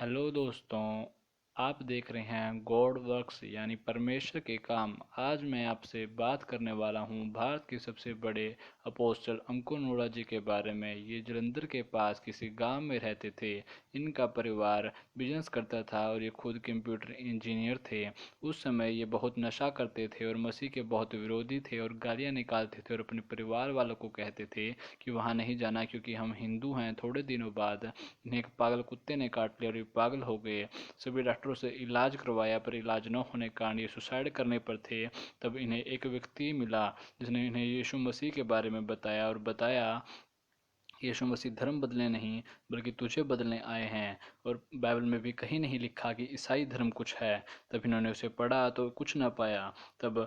Hello दोस्तों। आप देख रहे हैं गॉड वर्क्स यानी परमेश्वर के काम। आज मैं आपसे बात करने वाला हूं भारत के सबसे बड़े अपोस्टल अंकुर नोड़ा जी के बारे में। ये जलंधर के पास किसी गांव में रहते थे। इनका परिवार बिजनेस करता था और ये खुद कंप्यूटर इंजीनियर थे। उस समय ये बहुत नशा करते थे और मसीह के बहुत विरोधी थे और गालियां निकालते थे और अपने परिवार वालों को कहते थे कि वहाँ नहीं जाना क्योंकि हम हिंदू हैं। थोड़े दिनों बाद इन्हें एक पागल कुत्ते ने काट लिया और ये पागल हो गए। सभी डॉक्टरों से इलाज करवाया पर इलाज न होने के कारण ये सुसाइड करने पर थे। तब इन्हें एक व्यक्ति मिला जिसने इन्हें यीशु मसीह के बारे में बताया और बताया यीशु मसीह धर्म बदलने नहीं बल्कि तुझे बदलने आए हैं। और बाइबल में भी कहीं नहीं लिखा कि ईसाई धर्म कुछ है। तब इन्होंने उसे पढ़ा तो कुछ ना पाया। तब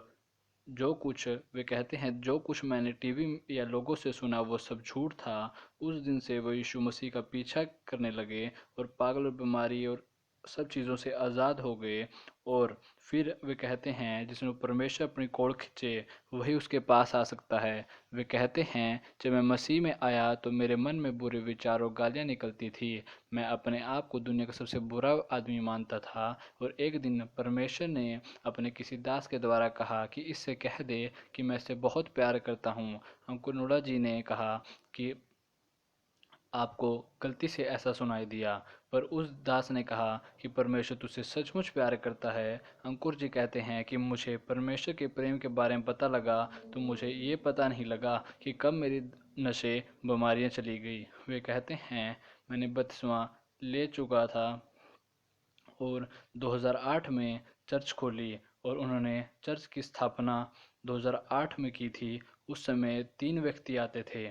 जो कुछ वे कहते हैं, जो कुछ मैंने टीवी या लोगों से सुना वो सब झूठ था। उस दिन से वो यीशु मसीह का पीछा करने लगे और पागल और बीमारी और सब चीज़ों से आज़ाद हो गए। और फिर वे कहते हैं जिसमें परमेश्वर अपनी कोड़ खींचे वही उसके पास आ सकता है। वे कहते हैं जब मैं मसीह में आया तो मेरे मन में बुरे विचार और गालियाँ निकलती थी। मैं अपने आप को दुनिया का सबसे बुरा आदमी मानता था। और एक दिन परमेश्वर ने अपने किसी दास के द्वारा कहा कि इससे कह दे कि मैं इससे बहुत प्यार करता हूँ। अंकुर नोड़ा जी ने कहा कि आपको गलती से ऐसा सुनाई दिया। पर उस दास ने कहा कि परमेश्वर तुझसे सचमुच प्यार करता है। अंकुर जी कहते हैं कि मुझे परमेश्वर के प्रेम के बारे में पता लगा तो मुझे ये पता नहीं लगा कि कब मेरी नशे बीमारियां चली गई। वे कहते हैं मैंने बपतिस्मा ले चुका था और 2008 में चर्च खोली और उन्होंने चर्च की स्थापना 2008 में की थी। उस समय 3 व्यक्ति आते थे।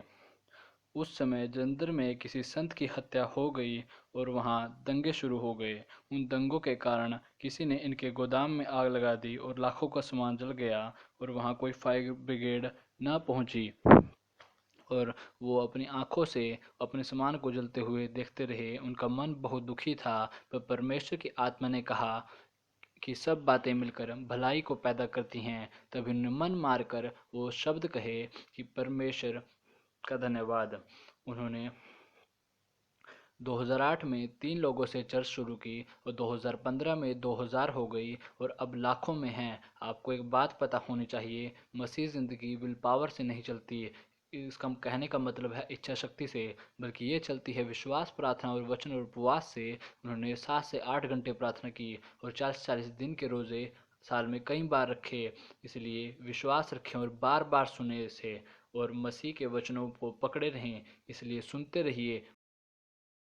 उस समय जलंधर में किसी संत की हत्या हो गई और वहाँ दंगे शुरू हो गए। उन दंगों के कारण किसी ने इनके गोदाम में आग लगा दी और लाखों का सामान जल गया और वहाँ कोई फायर ब्रिगेड ना पहुँची। और वो अपनी आंखों से अपने सामान को जलते हुए देखते रहे। उनका मन बहुत दुखी था। पर परमेश्वर की आत्मा ने कहा कि सब बातें मिलकर भलाई को पैदा करती हैं। तब उन्होंने मन मारकर वो शब्द कहे कि परमेश्वर का धन्यवाद। उन्होंने 2008 में 3 लोगों से चर्च शुरू की और 2015 में 2000 हो गई और अब लाखों में हैं। आपको एक बात पता होनी चाहिए, मसीह ज़िंदगी विल पावर से नहीं चलती। इसका कहने का मतलब है इच्छा शक्ति से, बल्कि ये चलती है विश्वास, प्रार्थना और वचन और उपवास से। उन्होंने 7 से 8 घंटे प्रार्थना की और 40-40 दिन के रोज़े साल में कई बार रखे। इसलिए विश्वास रखें और बार बार सुने इसे और मसीह के वचनों को पकड़े रहें। इसलिए सुनते रहिए